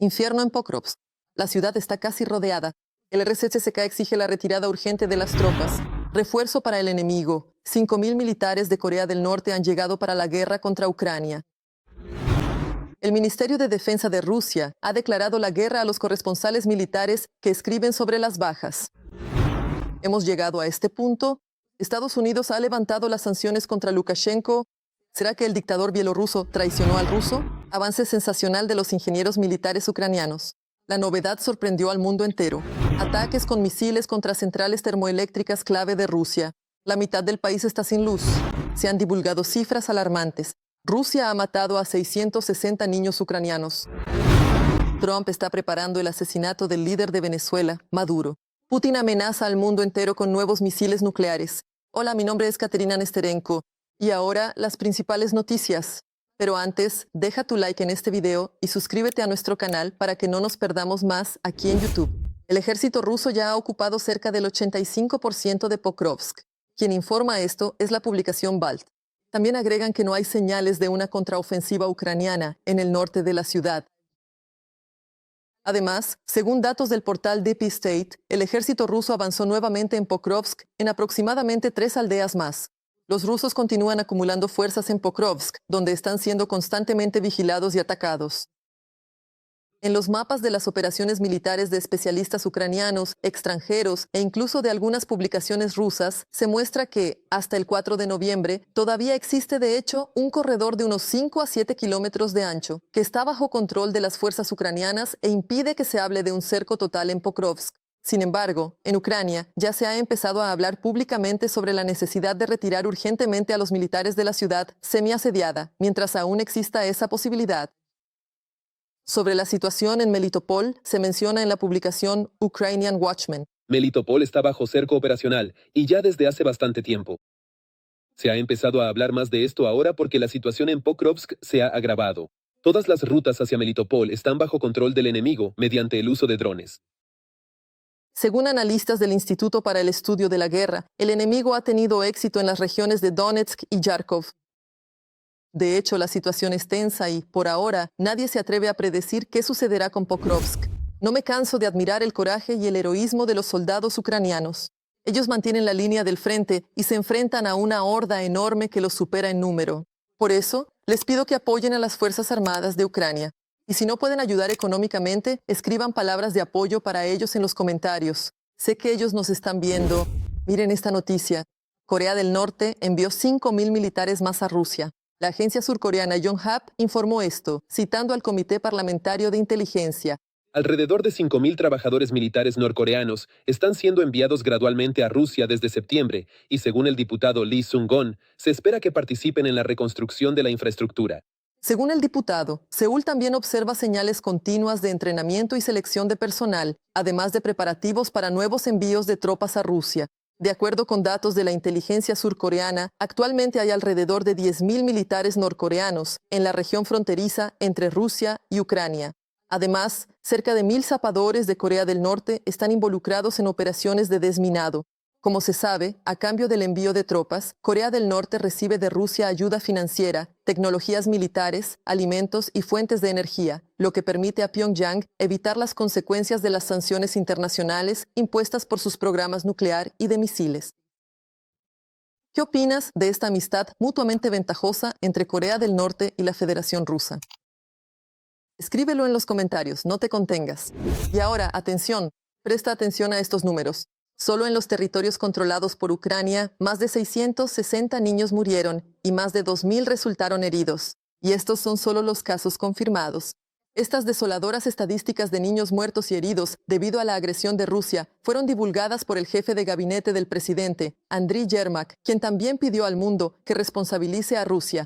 Infierno en Pokrovsk. La ciudad está casi rodeada. El RCHSK exige la retirada urgente de las tropas. Refuerzo para el enemigo. 5.000 militares de Corea del Norte han llegado para la guerra contra Ucrania. El Ministerio de Defensa de Rusia ha declarado la guerra a los corresponsales militares que escriben sobre las bajas. Hemos llegado a este punto. Estados Unidos ha levantado las sanciones contra Lukashenko. ¿Será que el dictador bielorruso traicionó al ruso? Avance sensacional de los ingenieros militares ucranianos. La novedad sorprendió al mundo entero. Ataques con misiles contra centrales termoeléctricas clave de Rusia. La mitad del país está sin luz. Se han divulgado cifras alarmantes. Rusia ha matado a 660 niños ucranianos. Trump está preparando el asesinato del líder de Venezuela, Maduro. Putin amenaza al mundo entero con nuevos misiles nucleares. Hola, mi nombre es Katerina Nesterenko. Y ahora, las principales noticias. Pero antes, deja tu like en este video y suscríbete a nuestro canal para que no nos perdamos más aquí en YouTube. El ejército ruso ya ha ocupado cerca del 85% de Pokrovsk. Quien informa esto es la publicación Balt. También agregan que no hay señales de una contraofensiva ucraniana en el norte de la ciudad. Además, según datos del portal Deep State, el ejército ruso avanzó nuevamente en Pokrovsk en aproximadamente 3 aldeas más. Los rusos continúan acumulando fuerzas en Pokrovsk, donde están siendo constantemente vigilados y atacados. En los mapas de las operaciones militares de especialistas ucranianos, extranjeros e incluso de algunas publicaciones rusas, se muestra que, hasta el 4 de noviembre, todavía existe de hecho un corredor de unos 5 a 7 kilómetros de ancho, que está bajo control de las fuerzas ucranianas e impide que se hable de un cerco total en Pokrovsk. Sin embargo, en Ucrania ya se ha empezado a hablar públicamente sobre la necesidad de retirar urgentemente a los militares de la ciudad semi-asediada, mientras aún exista esa posibilidad. Sobre la situación en Melitopol se menciona en la publicación Ukrainian Watchman. Melitopol está bajo cerco operacional y ya desde hace bastante tiempo. Se ha empezado a hablar más de esto ahora porque la situación en Pokrovsk se ha agravado. Todas las rutas hacia Melitopol están bajo control del enemigo mediante el uso de drones. Según analistas del Instituto para el Estudio de la Guerra, el enemigo ha tenido éxito en las regiones de Donetsk y Kharkov. De hecho, la situación es tensa y, por ahora, nadie se atreve a predecir qué sucederá con Pokrovsk. No me canso de admirar el coraje y el heroísmo de los soldados ucranianos. Ellos mantienen la línea del frente y se enfrentan a una horda enorme que los supera en número. Por eso, les pido que apoyen a las Fuerzas Armadas de Ucrania. Y si no pueden ayudar económicamente, escriban palabras de apoyo para ellos en los comentarios. Sé que ellos nos están viendo. Miren esta noticia. Corea del Norte envió 5.000 militares más a Rusia. La agencia surcoreana Yonhap informó esto, citando al Comité Parlamentario de Inteligencia. Alrededor de 5.000 trabajadores militares norcoreanos están siendo enviados gradualmente a Rusia desde septiembre y, según el diputado Lee Sung-gon, se espera que participen en la reconstrucción de la infraestructura. Según el diputado, Seúl también observa señales continuas de entrenamiento y selección de personal, además de preparativos para nuevos envíos de tropas a Rusia. De acuerdo con datos de la inteligencia surcoreana, actualmente hay alrededor de 10.000 militares norcoreanos en la región fronteriza entre Rusia y Ucrania. Además, cerca de 1.000 zapadores de Corea del Norte están involucrados en operaciones de desminado. Como se sabe, a cambio del envío de tropas, Corea del Norte recibe de Rusia ayuda financiera, tecnologías militares, alimentos y fuentes de energía, lo que permite a Pyongyang evitar las consecuencias de las sanciones internacionales impuestas por sus programas nuclear y de misiles. ¿Qué opinas de esta amistad mutuamente ventajosa entre Corea del Norte y la Federación Rusa? Escríbelo en los comentarios, no te contengas. Y ahora, atención, presta atención a estos números. Solo en los territorios controlados por Ucrania, más de 660 niños murieron y más de 2.000 resultaron heridos. Y estos son solo los casos confirmados. Estas desoladoras estadísticas de niños muertos y heridos debido a la agresión de Rusia fueron divulgadas por el jefe de gabinete del presidente, Andriy Yermak, quien también pidió al mundo que responsabilice a Rusia.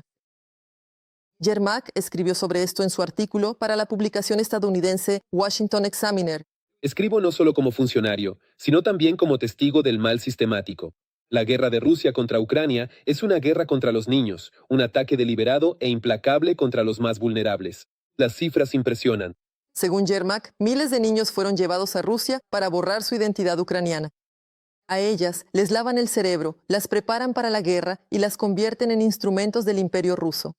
Yermak escribió sobre esto en su artículo para la publicación estadounidense Washington Examiner. Escribo no solo como funcionario, sino también como testigo del mal sistemático. La guerra de Rusia contra Ucrania es una guerra contra los niños, un ataque deliberado e implacable contra los más vulnerables. Las cifras impresionan. Según Yermak, miles de niños fueron llevados a Rusia para borrar su identidad ucraniana. A ellas les lavan el cerebro, las preparan para la guerra y las convierten en instrumentos del imperio ruso.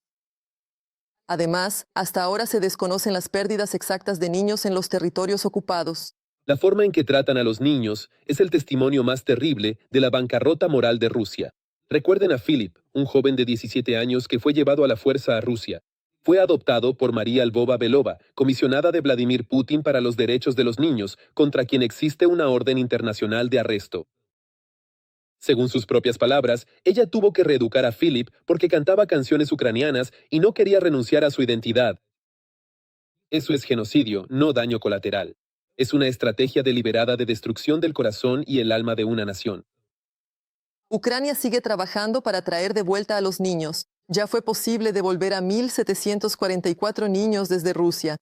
Además, hasta ahora se desconocen las pérdidas exactas de niños en los territorios ocupados. La forma en que tratan a los niños es el testimonio más terrible de la bancarrota moral de Rusia. Recuerden a Philip, un joven de 17 años que fue llevado a la fuerza a Rusia. Fue adoptado por María Lvova-Belova, comisionada de Vladimir Putin para los derechos de los niños, contra quien existe una orden internacional de arresto. Según sus propias palabras, ella tuvo que reeducar a Philip porque cantaba canciones ucranianas y no quería renunciar a su identidad. Eso es genocidio, no daño colateral. Es una estrategia deliberada de destrucción del corazón y el alma de una nación. Ucrania sigue trabajando para traer de vuelta a los niños. Ya fue posible devolver a 1.744 niños desde Rusia.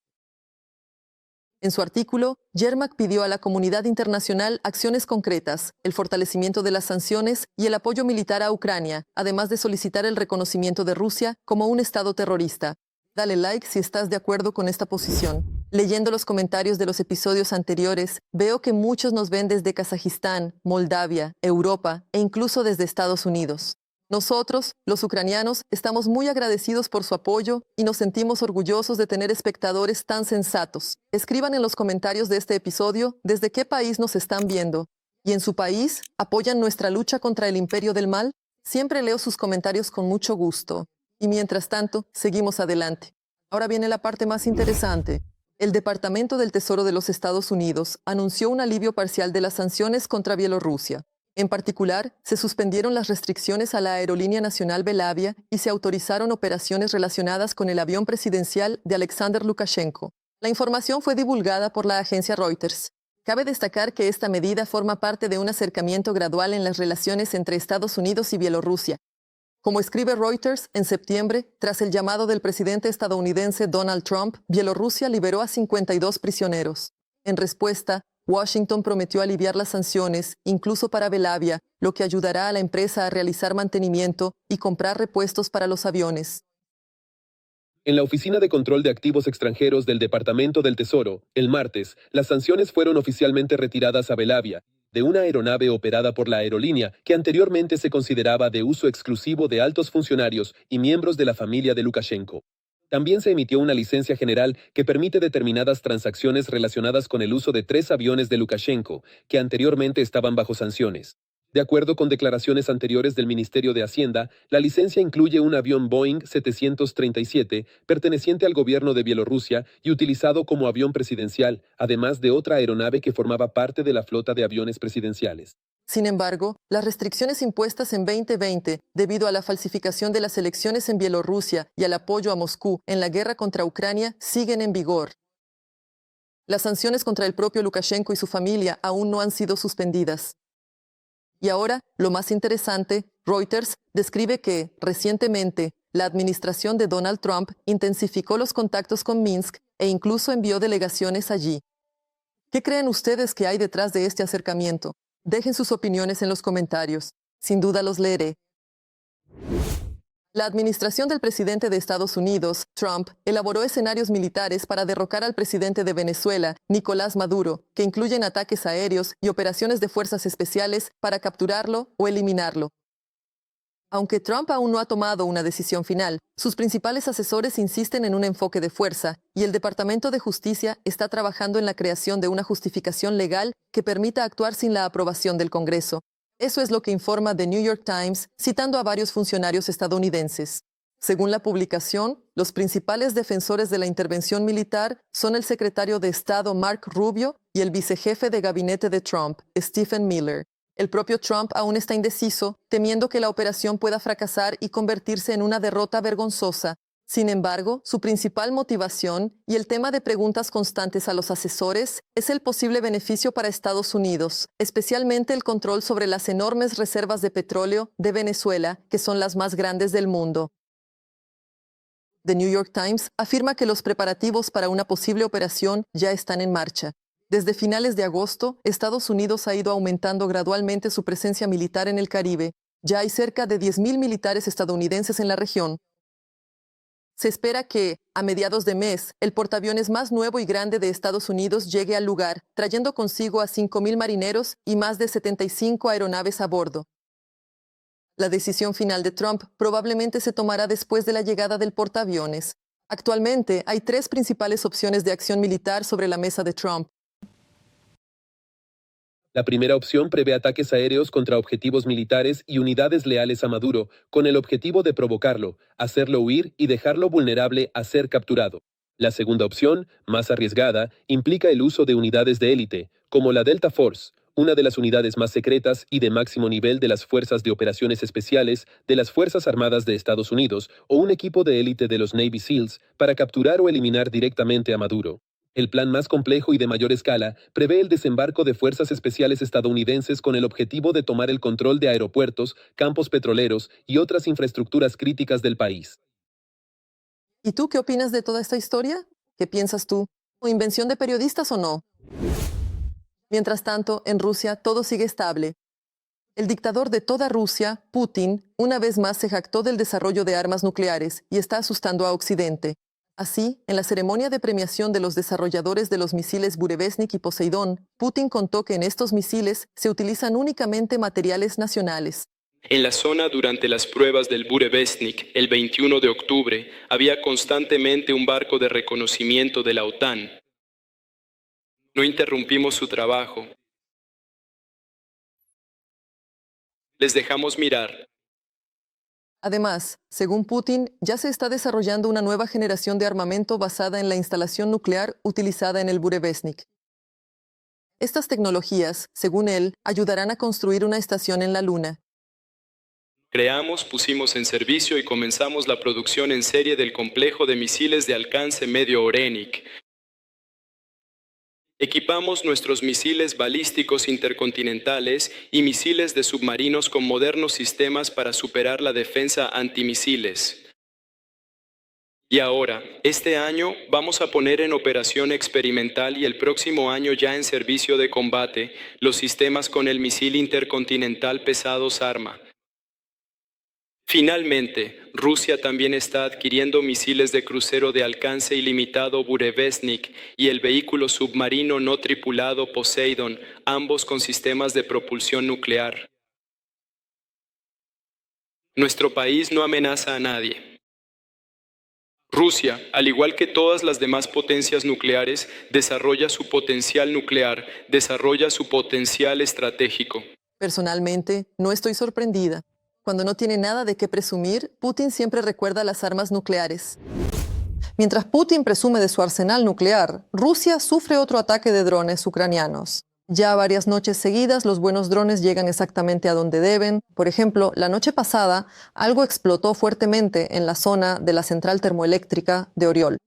En su artículo, Yermak pidió a la comunidad internacional acciones concretas, el fortalecimiento de las sanciones y el apoyo militar a Ucrania, además de solicitar el reconocimiento de Rusia como un Estado terrorista. Dale like si estás de acuerdo con esta posición. Leyendo los comentarios de los episodios anteriores, veo que muchos nos ven desde Kazajistán, Moldavia, Europa e incluso desde Estados Unidos. Nosotros, los ucranianos, estamos muy agradecidos por su apoyo y nos sentimos orgullosos de tener espectadores tan sensatos. Escriban en los comentarios de este episodio desde qué país nos están viendo. ¿Y en su país apoyan nuestra lucha contra el imperio del mal? Siempre leo sus comentarios con mucho gusto. Y mientras tanto, seguimos adelante. Ahora viene la parte más interesante. El Departamento del Tesoro de los Estados Unidos anunció un alivio parcial de las sanciones contra Bielorrusia. En particular, se suspendieron las restricciones a la aerolínea nacional Belavia y se autorizaron operaciones relacionadas con el avión presidencial de Alexander Lukashenko. La información fue divulgada por la agencia Reuters. Cabe destacar que esta medida forma parte de un acercamiento gradual en las relaciones entre Estados Unidos y Bielorrusia. Como escribe Reuters, en septiembre, tras el llamado del presidente estadounidense Donald Trump, Bielorrusia liberó a 52 prisioneros. En respuesta, Washington prometió aliviar las sanciones, incluso para Belavia, lo que ayudará a la empresa a realizar mantenimiento y comprar repuestos para los aviones. En la Oficina de Control de Activos Extranjeros del Departamento del Tesoro, el martes, las sanciones fueron oficialmente retiradas a Belavia, de una aeronave operada por la aerolínea que anteriormente se consideraba de uso exclusivo de altos funcionarios y miembros de la familia de Lukashenko. También se emitió una licencia general que permite determinadas transacciones relacionadas con el uso de 3 aviones de Lukashenko, que anteriormente estaban bajo sanciones. De acuerdo con declaraciones anteriores del Ministerio de Hacienda, la licencia incluye un avión Boeing 737 perteneciente al gobierno de Bielorrusia y utilizado como avión presidencial, además de otra aeronave que formaba parte de la flota de aviones presidenciales. Sin embargo, las restricciones impuestas en 2020 debido a la falsificación de las elecciones en Bielorrusia y al apoyo a Moscú en la guerra contra Ucrania siguen en vigor. Las sanciones contra el propio Lukashenko y su familia aún no han sido suspendidas. Y ahora, lo más interesante, Reuters describe que, recientemente, la administración de Donald Trump intensificó los contactos con Minsk e incluso envió delegaciones allí. ¿Qué creen ustedes que hay detrás de este acercamiento? Dejen sus opiniones en los comentarios. Sin duda los leeré. La administración del presidente de Estados Unidos, Trump, elaboró escenarios militares para derrocar al presidente de Venezuela, Nicolás Maduro, que incluyen ataques aéreos y operaciones de fuerzas especiales para capturarlo o eliminarlo. Aunque Trump aún no ha tomado una decisión final, sus principales asesores insisten en un enfoque de fuerza y el Departamento de Justicia está trabajando en la creación de una justificación legal que permita actuar sin la aprobación del Congreso. Eso es lo que informa The New York Times, citando a varios funcionarios estadounidenses. Según la publicación, los principales defensores de la intervención militar son el secretario de Estado Mark Rubio y el vicejefe de gabinete de Trump, Stephen Miller. El propio Trump aún está indeciso, temiendo que la operación pueda fracasar y convertirse en una derrota vergonzosa. Sin embargo, su principal motivación y el tema de preguntas constantes a los asesores es el posible beneficio para Estados Unidos, especialmente el control sobre las enormes reservas de petróleo de Venezuela, que son las más grandes del mundo. The New York Times afirma que los preparativos para una posible operación ya están en marcha. Desde finales de agosto, Estados Unidos ha ido aumentando gradualmente su presencia militar en el Caribe. Ya hay cerca de 10.000 militares estadounidenses en la región. Se espera que, a mediados de mes, el portaaviones más nuevo y grande de Estados Unidos llegue al lugar, trayendo consigo a 5.000 marineros y más de 75 aeronaves a bordo. La decisión final de Trump probablemente se tomará después de la llegada del portaaviones. Actualmente hay tres principales opciones de acción militar sobre la mesa de Trump. La primera opción prevé ataques aéreos contra objetivos militares y unidades leales a Maduro, con el objetivo de provocarlo, hacerlo huir y dejarlo vulnerable a ser capturado. La segunda opción, más arriesgada, implica el uso de unidades de élite, como la Delta Force, una de las unidades más secretas y de máximo nivel de las Fuerzas de Operaciones Especiales de las Fuerzas Armadas de Estados Unidos, o un equipo de élite de los Navy SEALs para capturar o eliminar directamente a Maduro. El plan más complejo y de mayor escala prevé el desembarco de fuerzas especiales estadounidenses con el objetivo de tomar el control de aeropuertos, campos petroleros y otras infraestructuras críticas del país. ¿Y tú qué opinas de toda esta historia? ¿Qué piensas tú? ¿O invención de periodistas o no? Mientras tanto, en Rusia todo sigue estable. El dictador de toda Rusia, Putin, una vez más se jactó del desarrollo de armas nucleares y está asustando a Occidente. Así, en la ceremonia de premiación de los desarrolladores de los misiles Burevestnik y Poseidón, Putin contó que en estos misiles se utilizan únicamente materiales nacionales. En la zona durante las pruebas del Burevestnik, el 21 de octubre, había constantemente un barco de reconocimiento de la OTAN. No interrumpimos su trabajo. Les dejamos mirar. Además, según Putin, ya se está desarrollando una nueva generación de armamento basada en la instalación nuclear utilizada en el Burevestnik. Estas tecnologías, según él, ayudarán a construir una estación en la Luna. Creamos, pusimos en servicio y comenzamos la producción en serie del complejo de misiles de alcance medio Orenik. Equipamos nuestros misiles balísticos intercontinentales y misiles de submarinos con modernos sistemas para superar la defensa antimisiles. Y ahora, este año, vamos a poner en operación experimental y el próximo año ya en servicio de combate los sistemas con el misil intercontinental pesado Sarma. Finalmente, Rusia también está adquiriendo misiles de crucero de alcance ilimitado Burevestnik y el vehículo submarino no tripulado Poseidon, ambos con sistemas de propulsión nuclear. Nuestro país no amenaza a nadie. Rusia, al igual que todas las demás potencias nucleares, desarrolla su potencial nuclear, desarrolla su potencial estratégico. Personalmente, no estoy sorprendida. Cuando no tiene nada de qué presumir, Putin siempre recuerda las armas nucleares. Mientras Putin presume de su arsenal nuclear, Rusia sufre otro ataque de drones ucranianos. Ya varias noches seguidas los buenos drones llegan exactamente a donde deben. Por ejemplo, la noche pasada, algo explotó fuertemente en la zona de la central termoeléctrica de Oriol.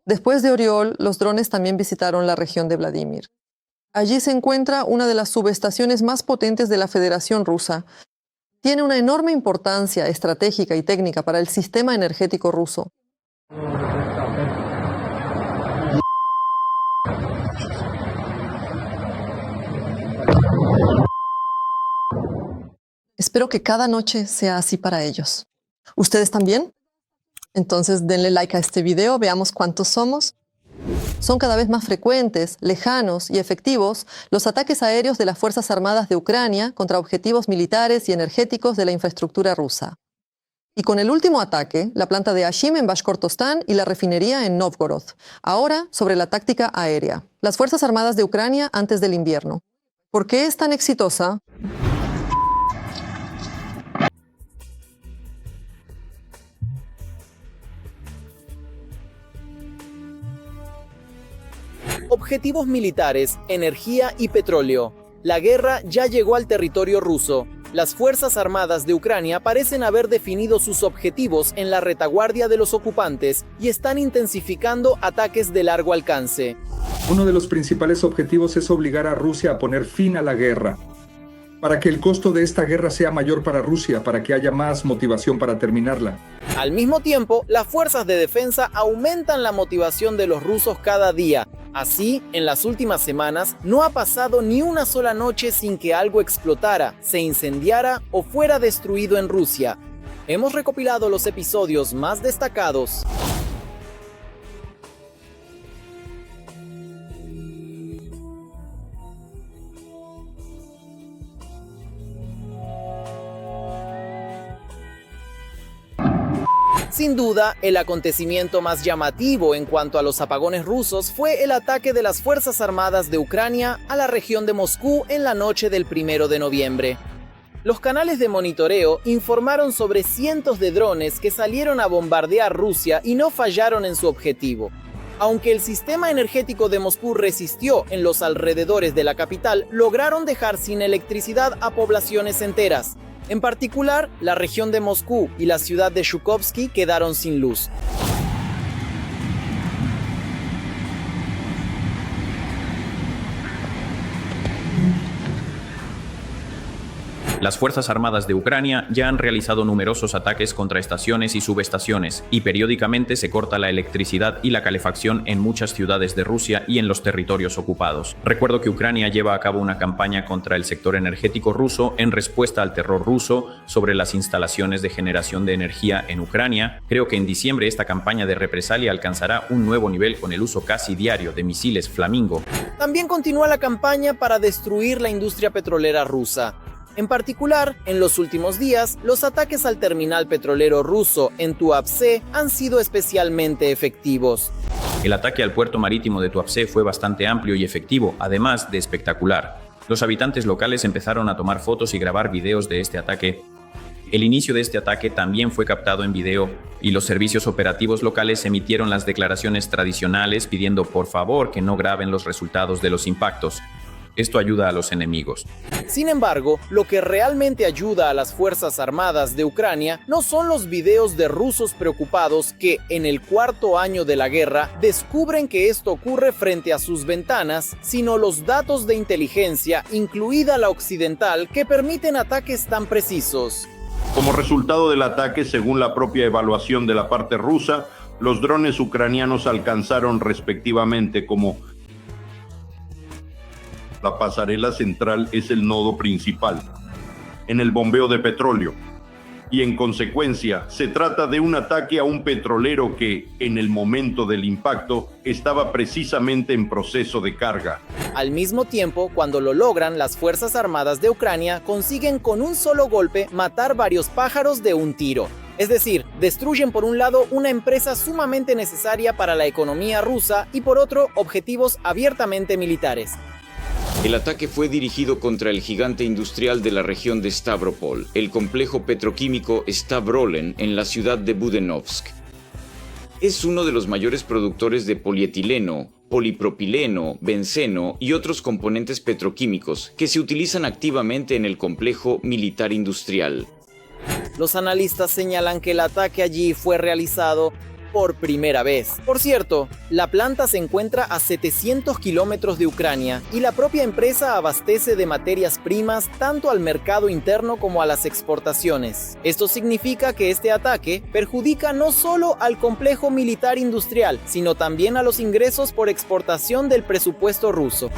Después de Oriol, los drones también visitaron la región de Vladimir. Allí se encuentra una de las subestaciones más potentes de la Federación Rusa. Tiene una enorme importancia estratégica y técnica para el sistema energético ruso. Espero que cada noche sea así para ellos. ¿Ustedes también? Entonces denle like a este video, veamos cuántos somos. Son cada vez más frecuentes, lejanos y efectivos los ataques aéreos de las Fuerzas Armadas de Ucrania contra objetivos militares y energéticos de la infraestructura rusa. Y con el último ataque, la planta de Ashim en Bashkortostán y la refinería en Novgorod. Ahora, sobre la táctica aérea. Las Fuerzas Armadas de Ucrania antes del invierno. ¿Por qué es tan exitosa? Objetivos militares, energía y petróleo. La guerra ya llegó al territorio ruso. Las Fuerzas Armadas de Ucrania parecen haber definido sus objetivos en la retaguardia de los ocupantes y están intensificando ataques de largo alcance. Uno de los principales objetivos es obligar a Rusia a poner fin a la guerra, para que el costo de esta guerra sea mayor para Rusia, para que haya más motivación para terminarla. Al mismo tiempo, las fuerzas de defensa aumentan la motivación de los rusos cada día. Así, en las últimas semanas, no ha pasado ni una sola noche sin que algo explotara, se incendiara o fuera destruido en Rusia. Hemos recopilado los episodios más destacados. Sin duda, el acontecimiento más llamativo en cuanto a los apagones rusos fue el ataque de las Fuerzas Armadas de Ucrania a la región de Moscú en la noche del 1 de noviembre. Los canales de monitoreo informaron sobre cientos de drones que salieron a bombardear Rusia y no fallaron en su objetivo. Aunque el sistema energético de Moscú resistió en los alrededores de la capital, lograron dejar sin electricidad a poblaciones enteras. En particular, la región de Moscú y la ciudad de Shukovsky quedaron sin luz. Las Fuerzas Armadas de Ucrania ya han realizado numerosos ataques contra estaciones y subestaciones, y periódicamente se corta la electricidad y la calefacción en muchas ciudades de Rusia y en los territorios ocupados. Recuerdo que Ucrania lleva a cabo una campaña contra el sector energético ruso en respuesta al terror ruso sobre las instalaciones de generación de energía en Ucrania. Creo que en diciembre esta campaña de represalia alcanzará un nuevo nivel con el uso casi diario de misiles Flamingo. También continúa la campaña para destruir la industria petrolera rusa. En particular, en los últimos días, los ataques al terminal petrolero ruso en Tuapse han sido especialmente efectivos. El ataque al puerto marítimo de Tuapse fue bastante amplio y efectivo, además de espectacular. Los habitantes locales empezaron a tomar fotos y grabar videos de este ataque. El inicio de este ataque también fue captado en video, y los servicios operativos locales emitieron las declaraciones tradicionales pidiendo por favor que no graben los resultados de los impactos. Esto ayuda a los enemigos. Sin embargo, lo que realmente ayuda a las Fuerzas Armadas de Ucrania no son los videos de rusos preocupados que, en el cuarto año de la guerra, descubren que esto ocurre frente a sus ventanas, sino los datos de inteligencia, incluida la occidental, que permiten ataques tan precisos. Como resultado del ataque, según la propia evaluación de la parte rusa, los drones ucranianos alcanzaron respectivamente como la pasarela central es el nodo principal en el bombeo de petróleo, y en consecuencia se trata de un ataque a un petrolero que, en el momento del impacto, estaba precisamente en proceso de carga. Al mismo tiempo, cuando lo logran, las Fuerzas Armadas de Ucrania consiguen con un solo golpe matar varios pájaros de un tiro. Es decir, destruyen por un lado una empresa sumamente necesaria para la economía rusa y por otro, objetivos abiertamente militares. El ataque fue dirigido contra el gigante industrial de la región de Stavropol, el complejo petroquímico Stavrolen en la ciudad de Budenovsk. Es uno de los mayores productores de polietileno, polipropileno, benceno y otros componentes petroquímicos que se utilizan activamente en el complejo militar industrial. Los analistas señalan que el ataque allí fue realizado por primera vez. Por cierto, la planta se encuentra a 700 kilómetros de Ucrania y la propia empresa abastece de materias primas tanto al mercado interno como a las exportaciones. Esto significa que este ataque perjudica no solo al complejo militar industrial, sino también a los ingresos por exportación del presupuesto ruso.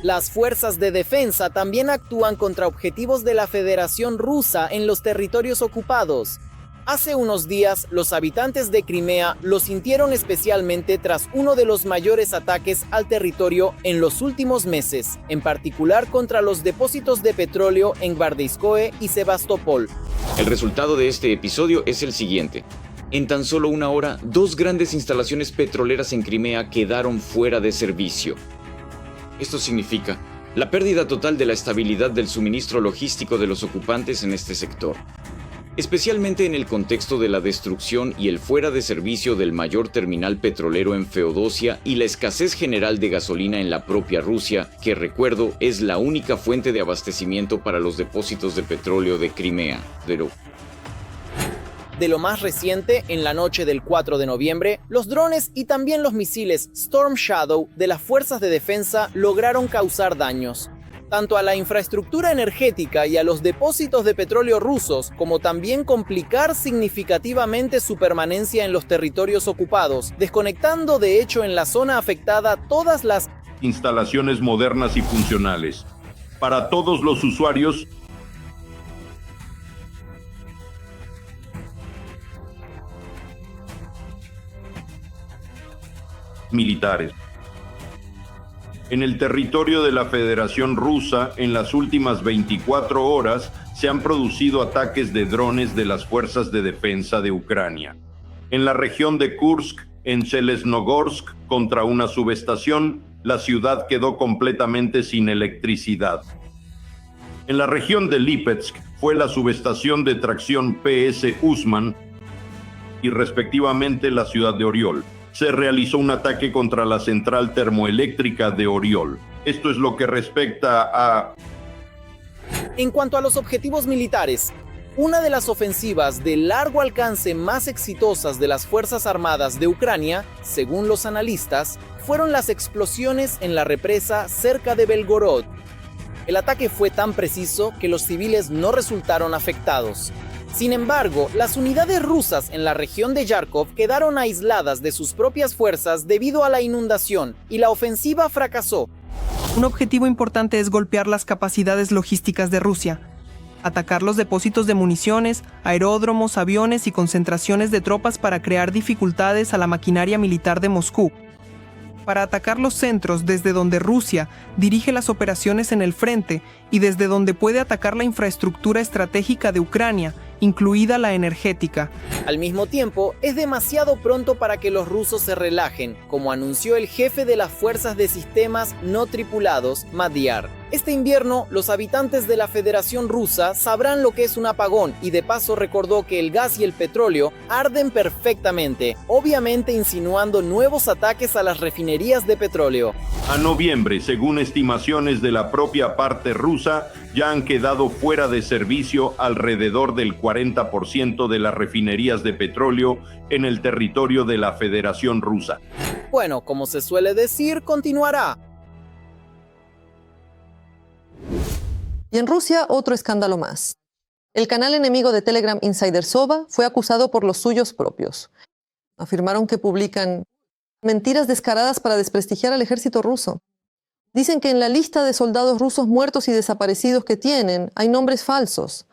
Las fuerzas de defensa también actúan contra objetivos de la Federación Rusa en los territorios ocupados. Hace unos días, los habitantes de Crimea lo sintieron especialmente tras uno de los mayores ataques al territorio en los últimos meses, en particular contra los depósitos de petróleo en Gvardeyskoe y Sebastopol. El resultado de este episodio es el siguiente. En tan solo una hora, 2 grandes instalaciones petroleras en Crimea quedaron fuera de servicio. Esto significa la pérdida total de la estabilidad del suministro logístico de los ocupantes en este sector, especialmente en el contexto de la destrucción y el fuera de servicio del mayor terminal petrolero en Feodosia y la escasez general de gasolina en la propia Rusia, que recuerdo es la única fuente de abastecimiento para los depósitos de petróleo de Crimea. De lo más reciente, en la noche del 4 de noviembre, los drones y también los misiles Storm Shadow de las fuerzas de defensa lograron causar daños, tanto a la infraestructura energética y a los depósitos de petróleo rusos, como también complicar significativamente su permanencia en los territorios ocupados, desconectando de hecho en la zona afectada todas las instalaciones modernas y funcionales para todos los usuarios militares. En el territorio de la Federación Rusa, en las últimas 24 horas, se han producido ataques de drones de las fuerzas de defensa de Ucrania. En la región de Kursk, en Zelezhnogorsk, contra una subestación, la ciudad quedó completamente sin electricidad. En la región de Lipetsk fue la subestación de tracción PS Usman y respectivamente la ciudad de Oriol. Se realizó un ataque contra la central termoeléctrica de Oriol. Esto es lo que respecta a... En cuanto a los objetivos militares, una de las ofensivas de largo alcance más exitosas de las Fuerzas Armadas de Ucrania, según los analistas, fueron las explosiones en la represa cerca de Belgorod. El ataque fue tan preciso que los civiles no resultaron afectados. Sin embargo, las unidades rusas en la región de Yarkov quedaron aisladas de sus propias fuerzas debido a la inundación y la ofensiva fracasó. Un objetivo importante es golpear las capacidades logísticas de Rusia, atacar los depósitos de municiones, aeródromos, aviones y concentraciones de tropas para crear dificultades a la maquinaria militar de Moscú, para atacar los centros desde donde Rusia dirige las operaciones en el frente y desde donde puede atacar la infraestructura estratégica de Ucrania, incluida la energética. Al mismo tiempo, es demasiado pronto para que los rusos se relajen, como anunció el jefe de las fuerzas de sistemas no tripulados, Madyar. Este invierno, los habitantes de la Federación Rusa sabrán lo que es un apagón y de paso recordó que el gas y el petróleo arden perfectamente, obviamente insinuando nuevos ataques a las refinerías de petróleo. A noviembre, según estimaciones de la propia parte rusa, ya han quedado fuera de servicio alrededor del 40% de las refinerías de petróleo en el territorio de la Federación Rusa. Bueno, como se suele decir, continuará. Y en Rusia, otro escándalo más. El canal enemigo de Telegram Insider Sova fue acusado por los suyos propios. Afirmaron que publican mentiras descaradas para desprestigiar al ejército ruso. Dicen que en la lista de soldados rusos muertos y desaparecidos que tienen hay nombres falsos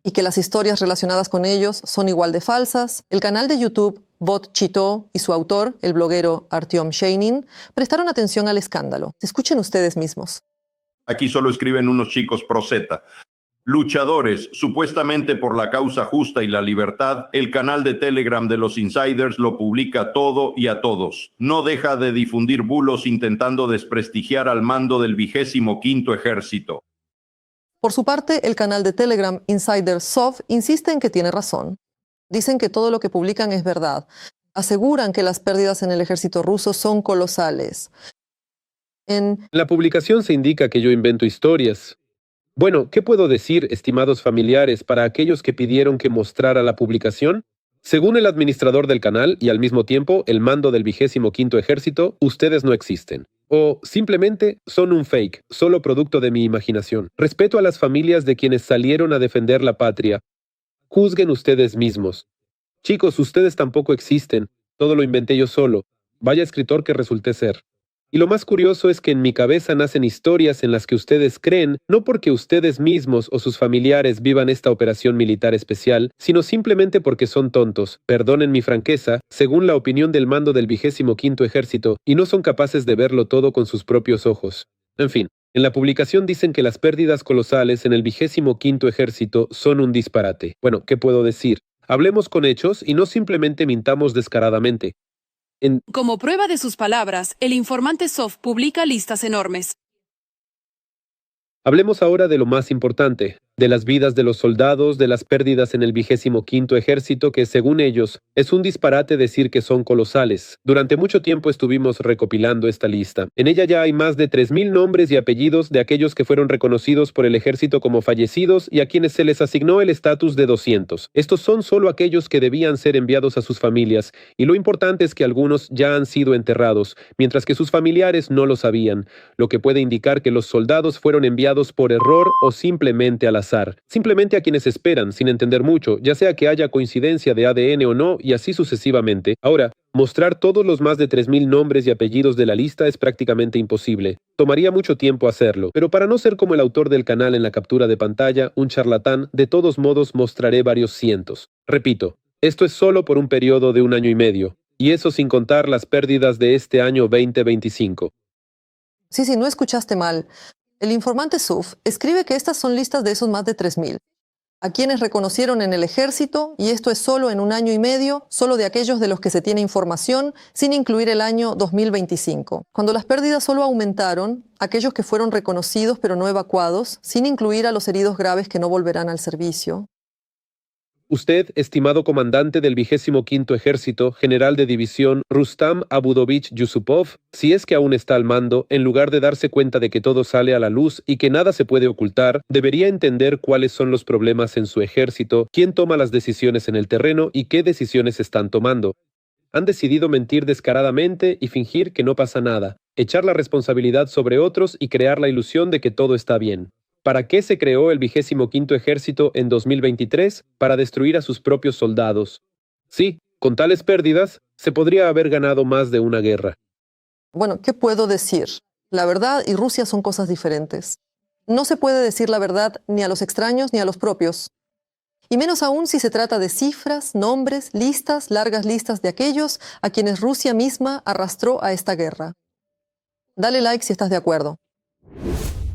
y que las historias relacionadas con ellos son igual de falsas. El canal de YouTube Bot Chito y su autor, el bloguero Artyom Sheinin, prestaron atención al escándalo. Escuchen ustedes mismos. Aquí solo escriben unos chicos pro Z. Luchadores, supuestamente por la causa justa y la libertad, el canal de Telegram de los insiders lo publica todo y a todos. No deja de difundir bulos intentando desprestigiar al mando del 25º Ejército. Por su parte, el canal de Telegram Insider Sov insiste en que tiene razón. Dicen que todo lo que publican es verdad. Aseguran que las pérdidas en el ejército ruso son colosales. En la publicación se indica que yo invento historias. Bueno, ¿qué puedo decir, estimados familiares, para aquellos que pidieron que mostrara la publicación? Según el administrador del canal y al mismo tiempo el mando del 25º Ejército, ustedes no existen. O simplemente son un fake, solo producto de mi imaginación. Respeto a las familias de quienes salieron a defender la patria. Juzguen ustedes mismos. Chicos, ustedes tampoco existen. Todo lo inventé yo solo. Vaya escritor que resulté ser. Y lo más curioso es que en mi cabeza nacen historias en las que ustedes creen, no porque ustedes mismos o sus familiares vivan esta operación militar especial, sino simplemente porque son tontos, perdonen mi franqueza, según la opinión del mando del 25º Ejército, y no son capaces de verlo todo con sus propios ojos. En fin, en la publicación dicen que las pérdidas colosales en el 25º Ejército son un disparate. Bueno, ¿qué puedo decir? Hablemos con hechos y no simplemente mintamos descaradamente. Como prueba de sus palabras, el informante Sov publica listas enormes. Hablemos ahora de lo más importante, de las vidas de los soldados, de las pérdidas en el 25º Ejército, que según ellos, es un disparate decir que son colosales. Durante mucho tiempo estuvimos recopilando esta lista. En ella ya hay más de 3.000 nombres y apellidos de aquellos que fueron reconocidos por el ejército como fallecidos y a quienes se les asignó el estatus de 200. Estos son solo aquellos que debían ser enviados a sus familias, y lo importante es que algunos ya han sido enterrados, mientras que sus familiares no lo sabían, lo que puede indicar que los soldados fueron enviados por error o simplemente al azar. Simplemente a quienes esperan, sin entender mucho, ya sea que haya coincidencia de ADN o no, y así sucesivamente. Ahora, mostrar todos los más de 3.000 nombres y apellidos de la lista es prácticamente imposible. Tomaría mucho tiempo hacerlo, pero para no ser como el autor del canal en la captura de pantalla, un charlatán, de todos modos mostraré varios cientos. Repito, esto es solo por un periodo de 1 año y medio, y eso sin contar las pérdidas de este año 2025. Sí, no escuchaste mal. El informante SUF escribe que estas son listas de esos más de 3.000. A quienes reconocieron en el ejército, y esto es solo en 1 año y medio, solo de aquellos de los que se tiene información, sin incluir el año 2025. Cuando las pérdidas solo aumentaron, aquellos que fueron reconocidos pero no evacuados, sin incluir a los heridos graves que no volverán al servicio. Usted, estimado comandante del 25º Ejército, general de división Rustam Abudovich Yusupov, si es que aún está al mando, en lugar de darse cuenta de que todo sale a la luz y que nada se puede ocultar, debería entender cuáles son los problemas en su ejército, quién toma las decisiones en el terreno y qué decisiones están tomando. Han decidido mentir descaradamente y fingir que no pasa nada, echar la responsabilidad sobre otros y crear la ilusión de que todo está bien. ¿Para qué se creó el 25º Ejército en 2023? Para destruir a sus propios soldados. Sí, con tales pérdidas, se podría haber ganado más de una guerra. Bueno, ¿qué puedo decir? La verdad y Rusia son cosas diferentes. No se puede decir la verdad ni a los extraños ni a los propios. Y menos aún si se trata de cifras, nombres, listas, largas listas de aquellos a quienes Rusia misma arrastró a esta guerra. Dale like si estás de acuerdo.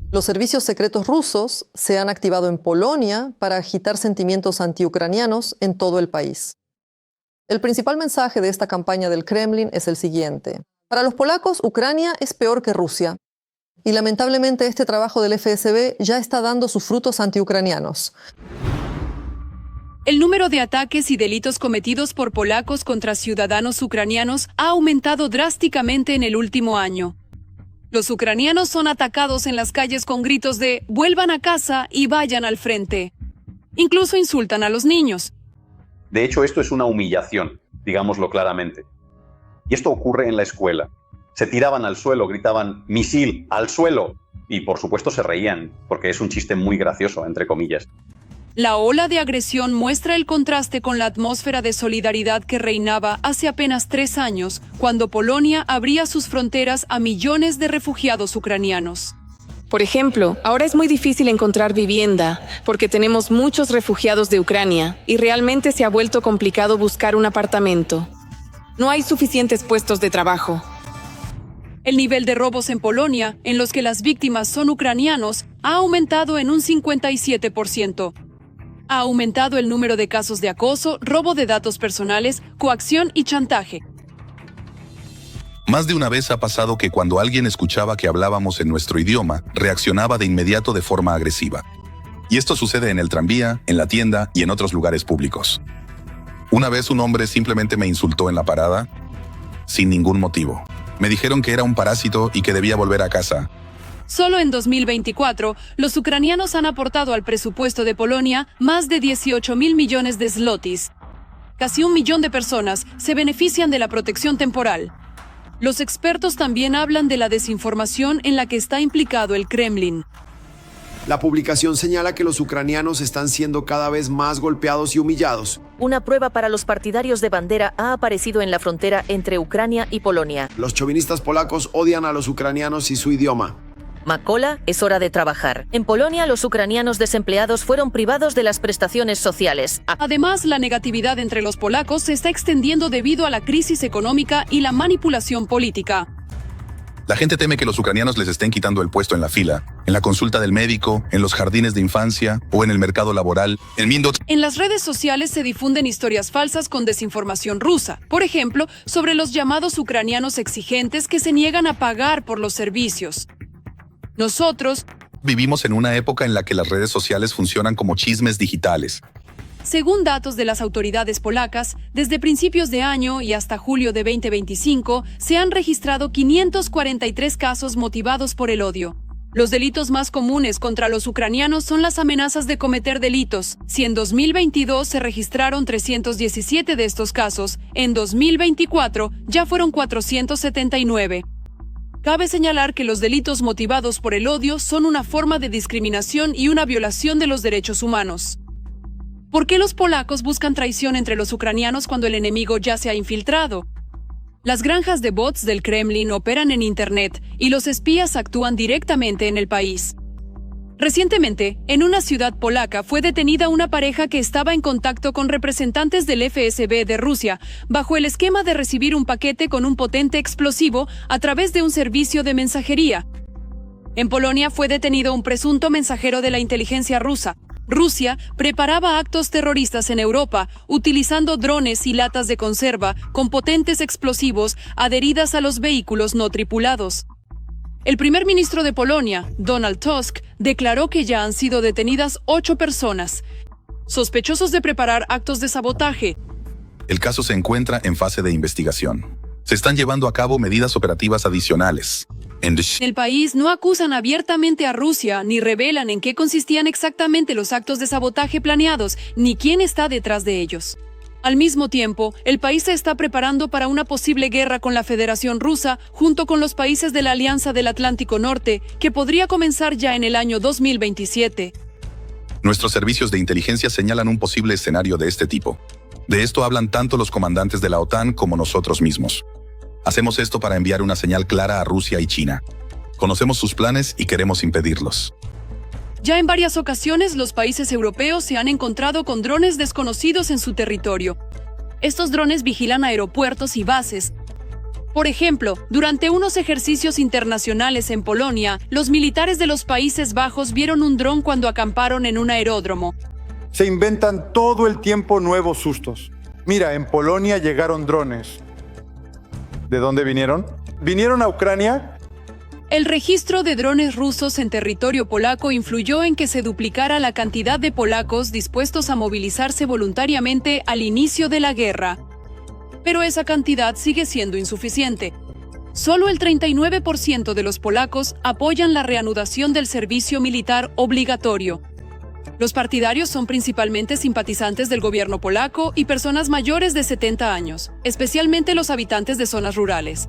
Los servicios secretos rusos se han activado en Polonia para agitar sentimientos antiucranianos en todo el país. El principal mensaje de esta campaña del Kremlin es el siguiente. Para los polacos, Ucrania es peor que Rusia. Y lamentablemente este trabajo del FSB ya está dando sus frutos antiucranianos. El número de ataques y delitos cometidos por polacos contra ciudadanos ucranianos ha aumentado drásticamente en el último año. Los ucranianos son atacados en las calles con gritos de «vuelvan a casa y vayan al frente». Incluso insultan a los niños. De hecho, esto es una humillación, digámoslo claramente. Y esto ocurre en la escuela. Se tiraban al suelo, gritaban «misil, al suelo». Y por supuesto se reían, porque es un chiste muy gracioso, entre comillas. La ola de agresión muestra el contraste con la atmósfera de solidaridad que reinaba hace apenas 3 años, cuando Polonia abría sus fronteras a millones de refugiados ucranianos. Por ejemplo, ahora es muy difícil encontrar vivienda, porque tenemos muchos refugiados de Ucrania, y realmente se ha vuelto complicado buscar un apartamento. No hay suficientes puestos de trabajo. El nivel de robos en Polonia, en los que las víctimas son ucranianos, ha aumentado en un 57%. Ha aumentado el número de casos de acoso, robo de datos personales, coacción y chantaje. Más de una vez ha pasado que cuando alguien escuchaba que hablábamos en nuestro idioma, reaccionaba de inmediato de forma agresiva. Y esto sucede en el tranvía, en la tienda y en otros lugares públicos. Una vez un hombre simplemente me insultó en la parada, sin ningún motivo. Me dijeron que era un parásito y que debía volver a casa. Solo en 2024, los ucranianos han aportado al presupuesto de Polonia más de 18.000 millones de zlotys. Casi 1 millón de personas se benefician de la protección temporal. Los expertos también hablan de la desinformación en la que está implicado el Kremlin. La publicación señala que los ucranianos están siendo cada vez más golpeados y humillados. Una prueba para los partidarios de Bandera ha aparecido en la frontera entre Ucrania y Polonia. Los chauvinistas polacos odian a los ucranianos y su idioma. Makola, es hora de trabajar. En Polonia, los ucranianos desempleados fueron privados de las prestaciones sociales. Además, la negatividad entre los polacos se está extendiendo debido a la crisis económica y la manipulación política. La gente teme que los ucranianos les estén quitando el puesto en la fila, en la consulta del médico, en los jardines de infancia o en el mercado laboral. En las redes sociales se difunden historias falsas con desinformación rusa. Por ejemplo, sobre los llamados ucranianos exigentes que se niegan a pagar por los servicios. Nosotros vivimos en una época en la que las redes sociales funcionan como chismes digitales. Según datos de las autoridades polacas, desde principios de año y hasta julio de 2025, se han registrado 543 casos motivados por el odio. Los delitos más comunes contra los ucranianos son las amenazas de cometer delitos. Si en 2022 se registraron 317 de estos casos, en 2024 ya fueron 479. Cabe señalar que los delitos motivados por el odio son una forma de discriminación y una violación de los derechos humanos. ¿Por qué los polacos buscan traición entre los ucranianos cuando el enemigo ya se ha infiltrado? Las granjas de bots del Kremlin operan en Internet y los espías actúan directamente en el país. Recientemente, en una ciudad polaca fue detenida una pareja que estaba en contacto con representantes del FSB de Rusia bajo el esquema de recibir un paquete con un potente explosivo a través de un servicio de mensajería. En Polonia fue detenido un presunto mensajero de la inteligencia rusa. Rusia preparaba actos terroristas en Europa utilizando drones y latas de conserva con potentes explosivos adheridas a los vehículos no tripulados. El primer ministro de Polonia, Donald Tusk, declaró que ya han sido detenidas 8 personas, sospechosos de preparar actos de sabotaje. El caso se encuentra en fase de investigación. Se están llevando a cabo medidas operativas adicionales. En el país no acusan abiertamente a Rusia ni revelan en qué consistían exactamente los actos de sabotaje planeados ni quién está detrás de ellos. Al mismo tiempo, el país se está preparando para una posible guerra con la Federación Rusa junto con los países de la Alianza del Atlántico Norte, que podría comenzar ya en el año 2027. Nuestros servicios de inteligencia señalan un posible escenario de este tipo. De esto hablan tanto los comandantes de la OTAN como nosotros mismos. Hacemos esto para enviar una señal clara a Rusia y China. Conocemos sus planes y queremos impedirlos. Ya en varias ocasiones, los países europeos se han encontrado con drones desconocidos en su territorio. Estos drones vigilan aeropuertos y bases. Por ejemplo, durante unos ejercicios internacionales en Polonia, los militares de los Países Bajos vieron un dron cuando acamparon en un aeródromo. Se inventan todo el tiempo nuevos sustos. Mira, en Polonia llegaron drones. ¿De dónde vinieron? ¿Vinieron a Ucrania? El registro de drones rusos en territorio polaco influyó en que se duplicara la cantidad de polacos dispuestos a movilizarse voluntariamente al inicio de la guerra. Pero esa cantidad sigue siendo insuficiente. Solo el 39% de los polacos apoyan la reanudación del servicio militar obligatorio. Los partidarios son principalmente simpatizantes del gobierno polaco y personas mayores de 70 años, especialmente los habitantes de zonas rurales.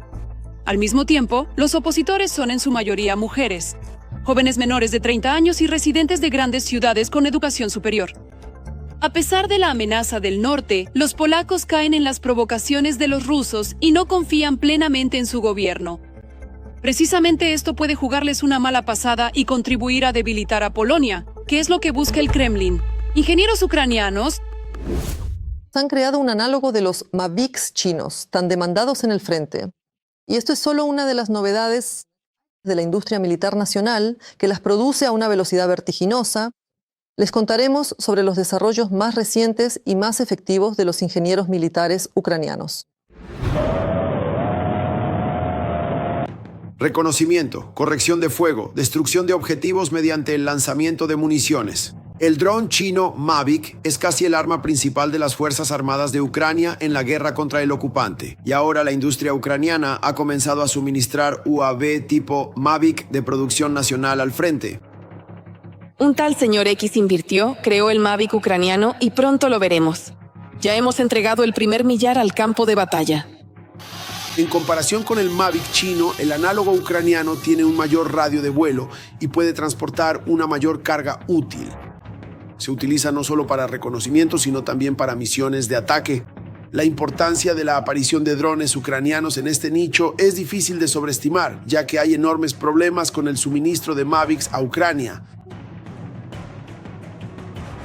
Al mismo tiempo, los opositores son en su mayoría mujeres, jóvenes menores de 30 años y residentes de grandes ciudades con educación superior. A pesar de la amenaza del norte, los polacos caen en las provocaciones de los rusos y no confían plenamente en su gobierno. Precisamente esto puede jugarles una mala pasada y contribuir a debilitar a Polonia, que es lo que busca el Kremlin. Ingenieros ucranianos han creado un análogo de los Mavics chinos, tan demandados en el frente. Y esto es solo una de las novedades de la industria militar nacional, que las produce a una velocidad vertiginosa. Les contaremos sobre los desarrollos más recientes y más efectivos de los ingenieros militares ucranianos. Reconocimiento, corrección de fuego, destrucción de objetivos mediante el lanzamiento de municiones. El dron chino Mavic es casi el arma principal de las Fuerzas Armadas de Ucrania en la guerra contra el ocupante. Y ahora la industria ucraniana ha comenzado a suministrar UAV tipo Mavic de producción nacional al frente. Un tal señor X invirtió, creó el Mavic ucraniano y pronto lo veremos. Ya hemos entregado el primer millar al campo de batalla. En comparación con el Mavic chino, el análogo ucraniano tiene un mayor radio de vuelo y puede transportar una mayor carga útil. Se utiliza no solo para reconocimiento, sino también para misiones de ataque. La importancia de la aparición de drones ucranianos en este nicho es difícil de sobreestimar, ya que hay enormes problemas con el suministro de Mavics a Ucrania.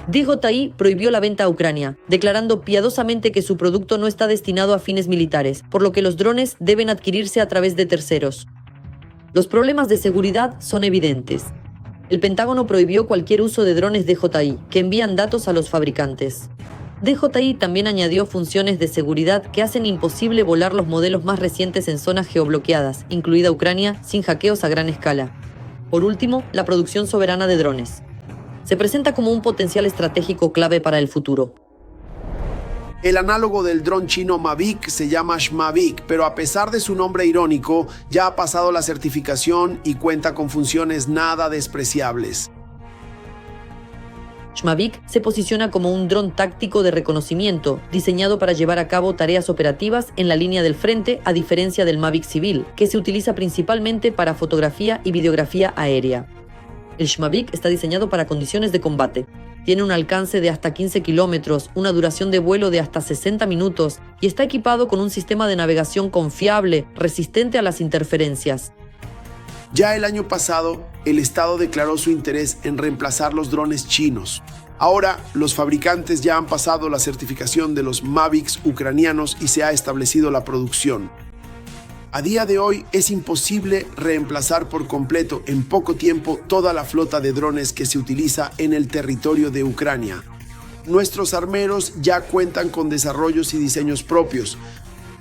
DJI prohibió la venta a Ucrania, declarando piadosamente que su producto no está destinado a fines militares, por lo que los drones deben adquirirse a través de terceros. Los problemas de seguridad son evidentes. El Pentágono prohibió cualquier uso de drones DJI, que envían datos a los fabricantes. DJI también añadió funciones de seguridad que hacen imposible volar los modelos más recientes en zonas geobloqueadas, incluida Ucrania, sin hackeos a gran escala. Por último, la producción soberana de drones. Se presenta como un potencial estratégico clave para el futuro. El análogo del dron chino Mavic se llama Shmavic, pero a pesar de su nombre irónico, ya ha pasado la certificación y cuenta con funciones nada despreciables. Shmavic se posiciona como un dron táctico de reconocimiento, diseñado para llevar a cabo tareas operativas en la línea del frente, a diferencia del Mavic civil, que se utiliza principalmente para fotografía y videografía aérea. El Shmavic está diseñado para condiciones de combate. Tiene un alcance de hasta 15 kilómetros, una duración de vuelo de hasta 60 minutos y está equipado con un sistema de navegación confiable, resistente a las interferencias. Ya el año pasado, el Estado declaró su interés en reemplazar los drones chinos. Ahora, los fabricantes ya han pasado la certificación de los Mavics ucranianos y se ha establecido la producción. A día de hoy es imposible reemplazar por completo en poco tiempo toda la flota de drones que se utiliza en el territorio de Ucrania. Nuestros armeros ya cuentan con desarrollos y diseños propios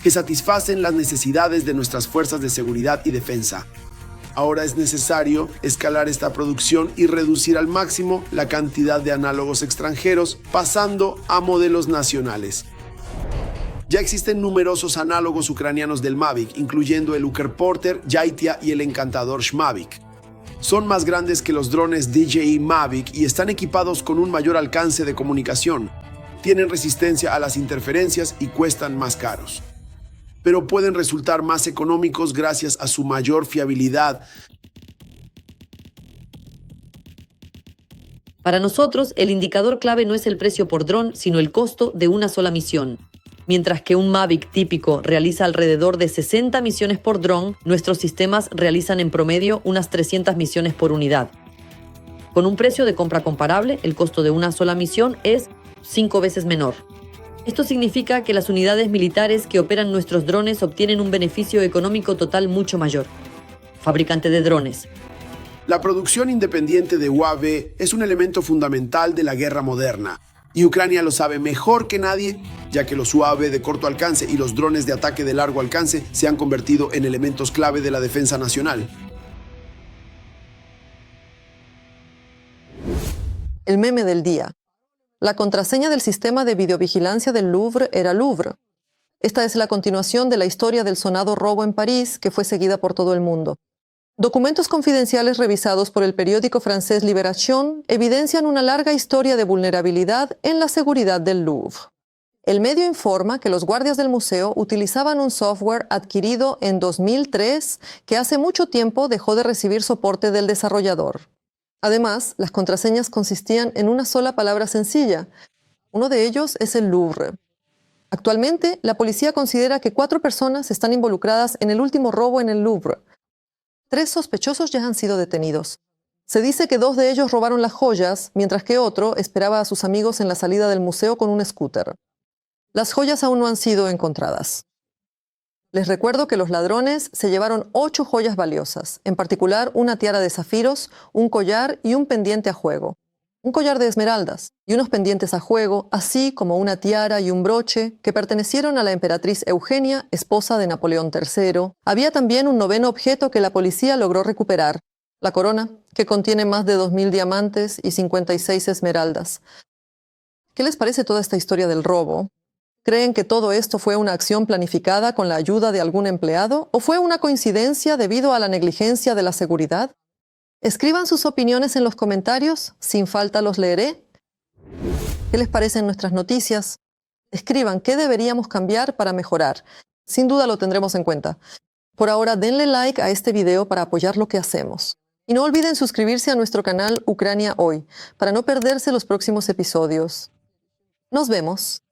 que satisfacen las necesidades de nuestras fuerzas de seguridad y defensa. Ahora es necesario escalar esta producción y reducir al máximo la cantidad de análogos extranjeros, pasando a modelos nacionales. Ya existen numerosos análogos ucranianos del Mavic, incluyendo el Ukr-Porter, Yaitia y el encantador Shmavik. Son más grandes que los drones DJI Mavic y están equipados con un mayor alcance de comunicación. Tienen resistencia a las interferencias y cuestan más caros, pero pueden resultar más económicos gracias a su mayor fiabilidad. Para nosotros, el indicador clave no es el precio por dron, sino el costo de una sola misión. Mientras que un Mavic típico realiza alrededor de 60 misiones por dron, nuestros sistemas realizan en promedio unas 300 misiones por unidad. Con un precio de compra comparable, el costo de una sola misión es 5 veces menor. Esto significa que las unidades militares que operan nuestros drones obtienen un beneficio económico total mucho mayor. Fabricante de drones. La producción independiente de UAV es un elemento fundamental de la guerra moderna, y Ucrania lo sabe mejor que nadie, ya que los UAV de corto alcance y los drones de ataque de largo alcance se han convertido en elementos clave de la defensa nacional. El meme del día. La contraseña del sistema de videovigilancia del Louvre era Louvre. Esta es la continuación de la historia del sonado robo en París, que fue seguida por todo el mundo. Documentos confidenciales revisados por el periódico francés Libération evidencian una larga historia de vulnerabilidad en la seguridad del Louvre. El medio informa que los guardias del museo utilizaban un software adquirido en 2003 que hace mucho tiempo dejó de recibir soporte del desarrollador. Además, las contraseñas consistían en una sola palabra sencilla. Uno de ellos es el Louvre. Actualmente, la policía considera que 4 personas están involucradas en el último robo en el Louvre. 3 sospechosos ya han sido detenidos. Se dice que 2 de ellos robaron las joyas, mientras que otro esperaba a sus amigos en la salida del museo con un scooter. Las joyas aún no han sido encontradas. Les recuerdo que los ladrones se llevaron 8 joyas valiosas, en particular una tiara de zafiros, un collar y un pendiente a juego. Un collar de esmeraldas y unos pendientes a juego, así como una tiara y un broche que pertenecieron a la emperatriz Eugenia, esposa de Napoleón III. Había también un 9º objeto que la policía logró recuperar, la corona, que contiene más de 2.000 diamantes y 56 esmeraldas. ¿Qué les parece toda esta historia del robo? ¿Creen que todo esto fue una acción planificada con la ayuda de algún empleado o fue una coincidencia debido a la negligencia de la seguridad? Escriban sus opiniones en los comentarios, sin falta los leeré. ¿Qué les parecen nuestras noticias? Escriban qué deberíamos cambiar para mejorar. Sin duda lo tendremos en cuenta. Por ahora, denle like a este video para apoyar lo que hacemos. Y no olviden suscribirse a nuestro canal Ucrania Hoy, para no perderse los próximos episodios. Nos vemos.